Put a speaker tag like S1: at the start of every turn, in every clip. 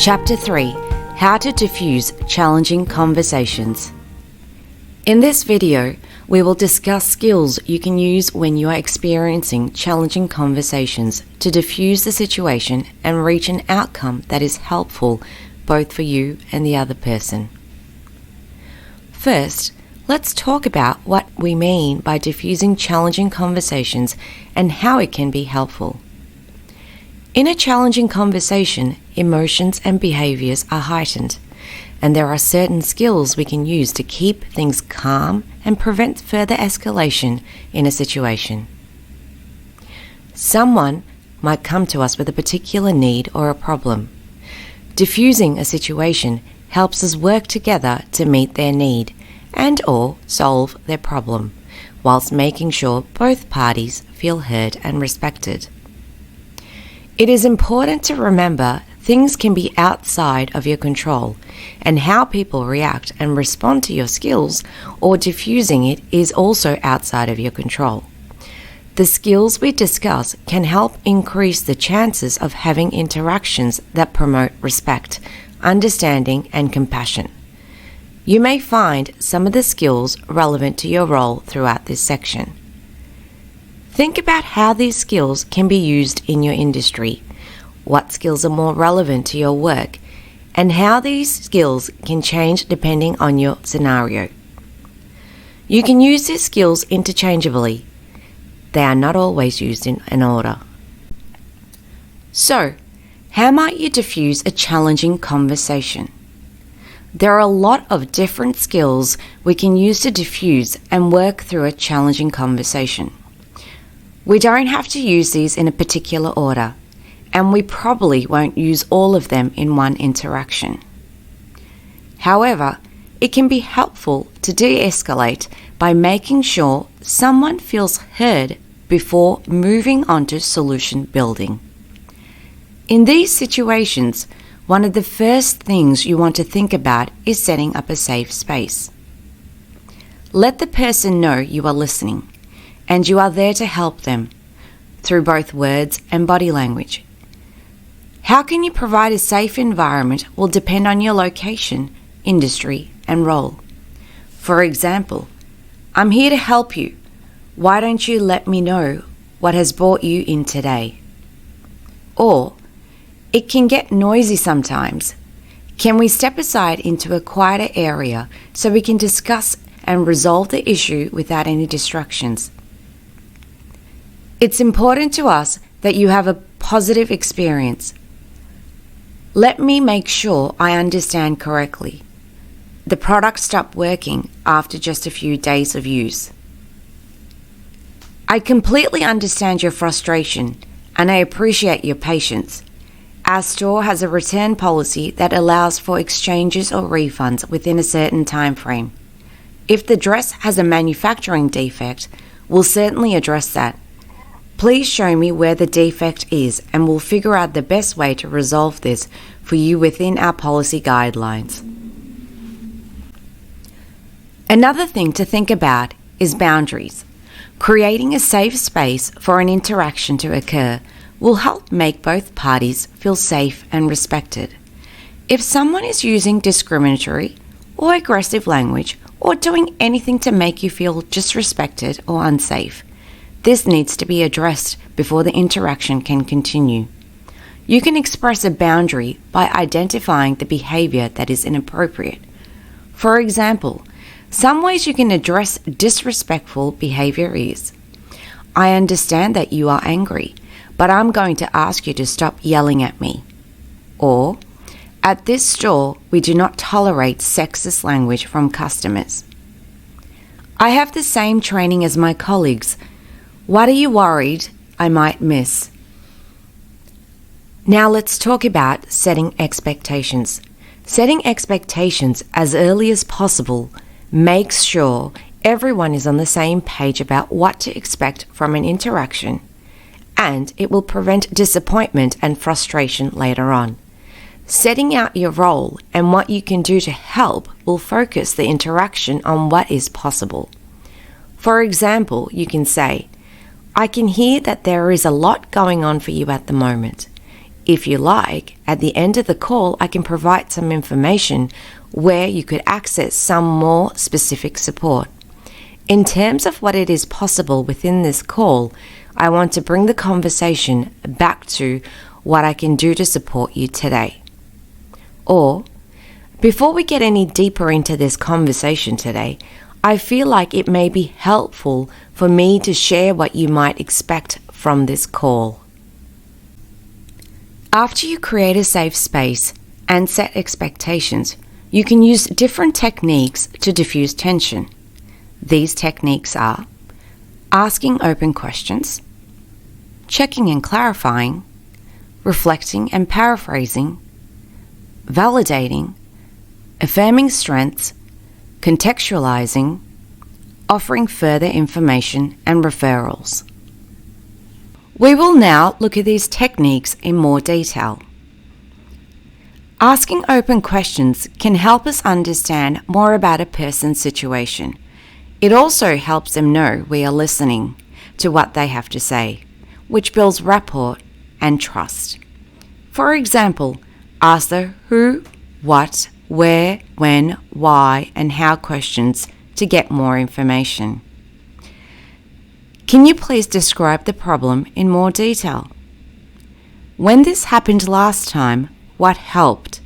S1: Chapter 3: How to Diffuse Challenging Conversations. In this video, we will discuss skills you can use when you are experiencing challenging conversations to diffuse the situation and reach an outcome that is helpful both for you and the other person. First, let's talk about what we mean by diffusing challenging conversations and how it can be helpful. In a challenging conversation, emotions and behaviors are heightened, and there are certain skills we can use to keep things calm and prevent further escalation in a situation. Someone might come to us with a particular need or a problem. Diffusing a situation helps us work together to meet their need and/or solve their problem, whilst making sure both parties feel heard and respected. It is important to remember things can be outside of your control, and how people react and respond to your skills or diffusing it is also outside of your control. The skills we discuss can help increase the chances of having interactions that promote respect, understanding, and compassion. You may find some of the skills relevant to your role throughout this section. Think about how these skills can be used in your industry, what skills are more relevant to your work, and how these skills can change depending on your scenario. You can use these skills interchangeably. They are not always used in an order. So, how might you diffuse a challenging conversation? There are a lot of different skills we can use to diffuse and work through a challenging conversation. We don't have to use these in a particular order, and we probably won't use all of them in one interaction. However, it can be helpful to de-escalate by making sure someone feels heard before moving on to solution building. In these situations, one of the first things you want to think about is setting up a safe space. Let the person know you are listening, and you are there to help them through both words and body language. How can you provide a safe environment will depend on your location, industry, and role. For example, I'm here to help you. Why don't you let me know what has brought you in today? Or, it can get noisy sometimes. Can we step aside into a quieter area so we can discuss and resolve the issue without any distractions? It's important to us that you have a positive experience. Let me make sure I understand correctly. The product stopped working after just a few days of use. I completely understand your frustration, and I appreciate your patience. Our store has a return policy that allows for exchanges or refunds within a certain time frame. If the dress has a manufacturing defect, we'll certainly address that. Please show me where the defect is, and we'll figure out the best way to resolve this for you within our policy guidelines. Another thing to think about is boundaries. Creating a safe space for an interaction to occur will help make both parties feel safe and respected. If someone is using discriminatory or aggressive language or doing anything to make you feel disrespected or unsafe, this needs to be addressed before the interaction can continue. You can express a boundary by identifying the behavior that is inappropriate. For example, some ways you can address disrespectful behavior is, I understand that you are angry, but I'm going to ask you to stop yelling at me. Or, at this store, we do not tolerate sexist language from customers. I have the same training as my colleagues. What are you worried I might miss? Now let's talk about setting expectations. Setting expectations as early as possible makes sure everyone is on the same page about what to expect from an interaction, and it will prevent disappointment and frustration later on. Setting out your role and what you can do to help will focus the interaction on what is possible. For example, you can say, I can hear that there is a lot going on for you at the moment. If you like, at the end of the call, I can provide some information where you could access some more specific support. In terms of what it is possible within this call, I want to bring the conversation back to what I can do to support you today. Or, before we get any deeper into this conversation today, I feel like it may be helpful for me to share what you might expect from this call. After you create a safe space and set expectations, you can use different techniques to diffuse tension. These techniques are asking open questions, checking and clarifying, reflecting and paraphrasing, validating, affirming strengths, contextualizing, offering further information and referrals. We will now look at these techniques in more detail. Asking open questions can help us understand more about a person's situation. It also helps them know we are listening to what they have to say, which builds rapport and trust. For example, ask the who, what, where, when, why, and how questions to get more information. Can you please describe the problem in more detail? When this happened last time, what helped?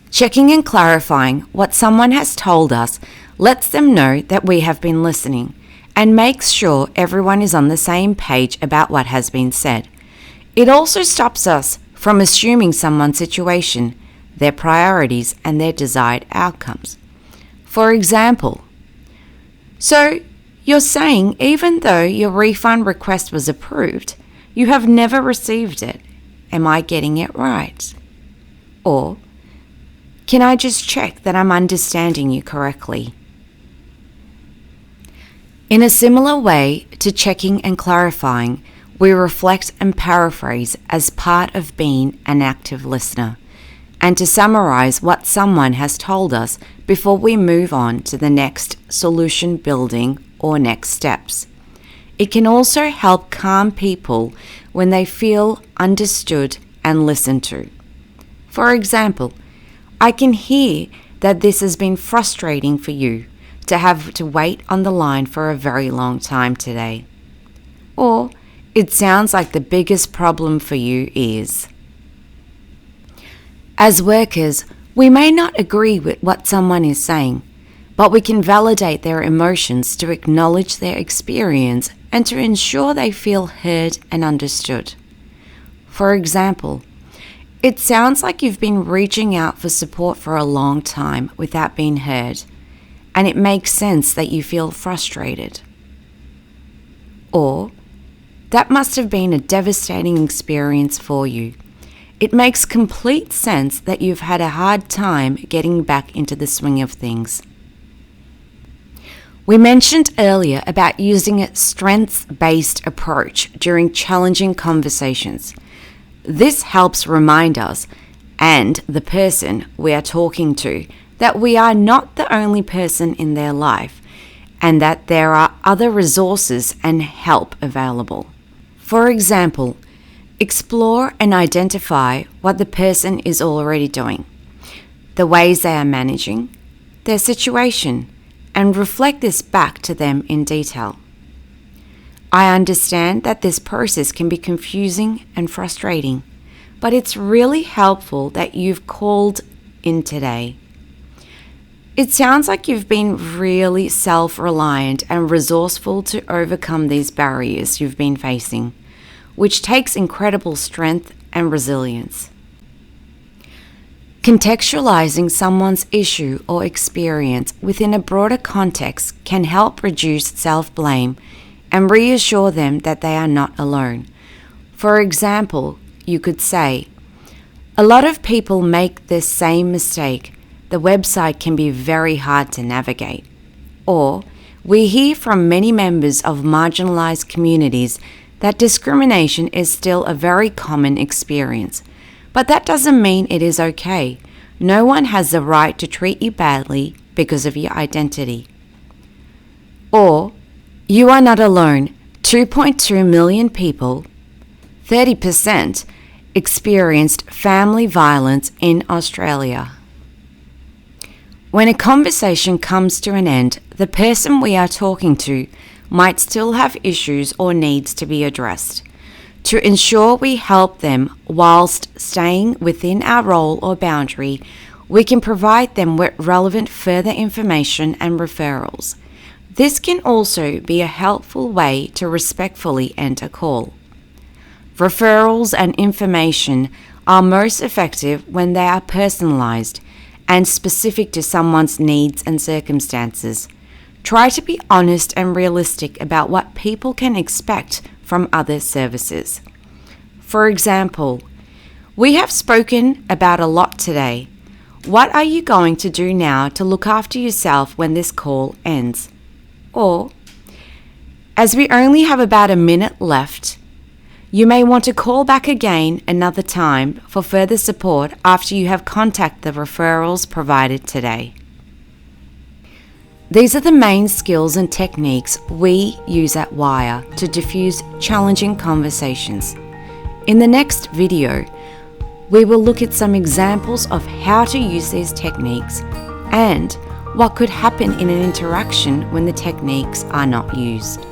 S1: Checking and clarifying what someone has told us lets them know that we have been listening and makes sure everyone is on the same page about what has been said. It also stops us from assuming someone's situation, their priorities, and their desired outcomes. For example, so you're saying even though your refund request was approved, you have never received it. Am I getting it right? Or, can I just check that I'm understanding you correctly? In a similar way to checking and clarifying, we reflect and paraphrase as part of being an active listener, and to summarize what someone has told us before we move on to the next solution building or next steps. It can also help calm people when they feel understood and listened to. For example, I can hear that this has been frustrating for you to have to wait on the line for a very long time today. Or, it sounds like the biggest problem for you is. As workers, we may not agree with what someone is saying, but we can validate their emotions to acknowledge their experience and to ensure they feel heard and understood. For example, it sounds like you've been reaching out for support for a long time without being heard, and it makes sense that you feel frustrated. Or, that must have been a devastating experience for you. It makes complete sense that you've had a hard time getting back into the swing of things. We mentioned earlier about using a strengths-based approach during challenging conversations. This helps remind us and the person we are talking to that we are not the only person in their life and that there are other resources and help available. For example, explore and identify what the person is already doing, the ways they are managing, their situation, and reflect this back to them in detail. I understand that this process can be confusing and frustrating, but it's really helpful that you've called in today. It sounds like you've been really self-reliant and resourceful to overcome these barriers you've been facing, which takes incredible strength and resilience. Contextualizing someone's issue or experience within a broader context can help reduce self-blame and reassure them that they are not alone. For example, you could say, "A lot of people make this same mistake. The website can be very hard to navigate." Or, "We hear from many members of marginalized communities that discrimination is still a very common experience. But that doesn't mean it is okay. No one has the right to treat you badly because of your identity." Or, "You are not alone. 2.2 million people, 30% experienced family violence in Australia. When a conversation comes to an end, the person we are talking to might still have issues or needs to be addressed. To ensure we help them whilst staying within our role or boundary, we can provide them with relevant further information and referrals. This can also be a helpful way to respectfully end a call. Referrals and information are most effective when they are personalized and specific to someone's needs and circumstances. Try to be honest and realistic about what people can expect from other services. For example, we have spoken about a lot today. What are you going to do now to look after yourself when this call ends? Or, as we only have about a minute left, you may want to call back again another time for further support after you have contacted the referrals provided today. These are the main skills and techniques we use at Wire to diffuse challenging conversations. In the next video, we will look at some examples of how to use these techniques and what could happen in an interaction when the techniques are not used.